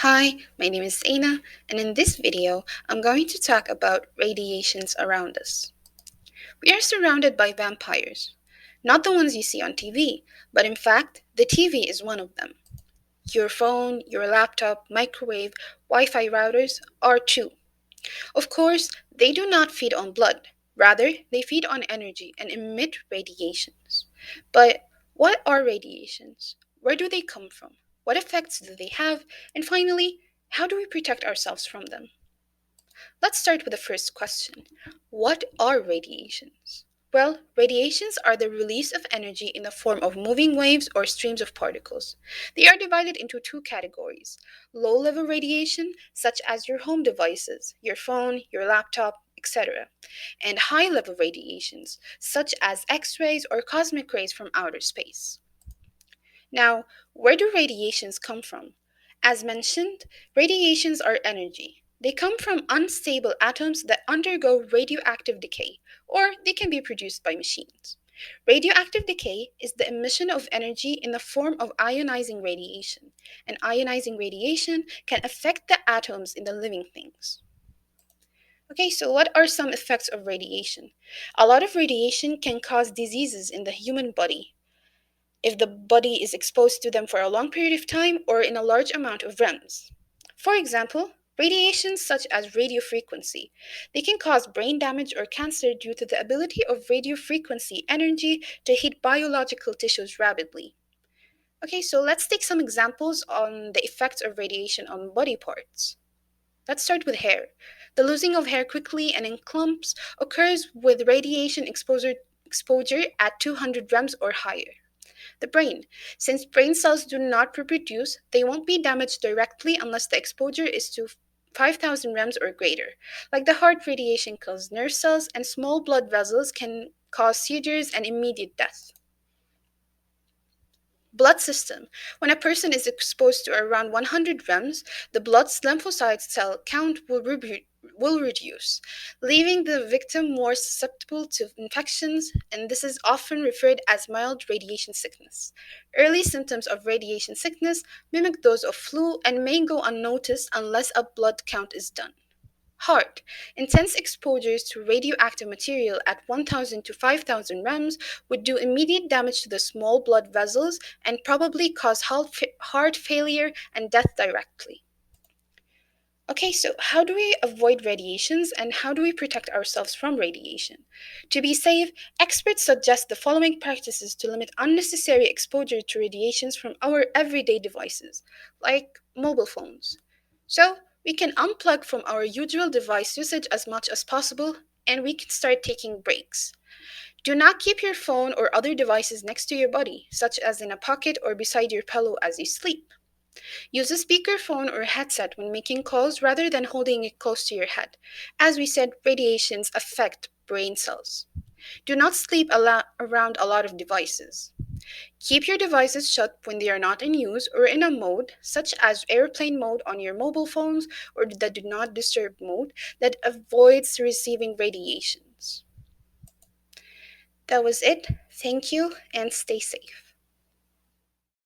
Hi, my name is Aina, and in this video, I'm going to talk about radiations around us. We are surrounded by vampires, not the ones you see on TV, but in fact, the TV is one of them. Your phone, your laptop, microwave, Wi Fi routers are too. Of course, they do not feed on blood, rather, they feed on energy and emit radiations. But what are radiations? Where do they come from? What effects do they have? And finally, how do we protect ourselves from them? Let's start with the first question. What are radiations? Well, radiations are the release of energy in the form of moving waves or streams of particles. They are divided into two categories: low level radiation, such as your home devices, your phone, your laptop, etc., and high level radiations, such as X rays or cosmic rays from outer space. Now, where do radiations come from? As mentioned, radiations are energy. They come from unstable atoms that undergo radioactive decay, or they can be produced by machines. Radioactive decay is the emission of energy in the form of ionizing radiation, and ionizing radiation can affect the atoms in the living things. Okay, so what are some effects of radiation? A lot of radiation can cause diseases in the human body if the body is exposed to them for a long period of time or in a large amount of REMs. For example, radiations such as radiofrequency. They can cause brain damage or cancer due to the ability of radiofrequency energy to hit biological tissues rapidly. Okay, so let's take some examples on the effects of radiation on body parts. Let's start with hair. The losing of hair quickly and in clumps occurs with radiation exposure at 200 REMs or higher. The brain. Since brain cells do not reproduce, they won't be damaged directly unless the exposure is to 5,000 REMs or greater. Like the heart, radiation kills nerve cells, and small blood vessels can cause seizures and immediate death. Blood system. When a person is exposed to around 100 REMs, the blood's lymphocyte cell count will reduce, leaving the victim more susceptible to infections, and this is often referred as mild radiation sickness. Early symptoms of radiation sickness mimic those of flu and may go unnoticed unless a blood count is done. Heart. Intense exposures to radioactive material at 1000 to 5000 REMs would do immediate damage to the small blood vessels and probably cause heart failure and death directly. Okay, so how do we avoid radiations and how do we protect ourselves from radiation? To be safe, experts suggest the following practices to limit unnecessary exposure to radiations from our everyday devices, like mobile phones. So, we can unplug from our usual device usage as much as possible and we can start taking breaks. Do not keep your phone or other devices next to your body, such as in a pocket or beside your pillow as you sleep. Use a speakerphone or headset when making calls rather than holding it close to your head. As we said, radiations affect brain cells. Do not sleep around a lot of devices. Keep your devices shut when they are not in use or in a mode, such as airplane mode on your mobile phones or the do not disturb mode that avoids receiving radiations. That was it. Thank you and stay safe.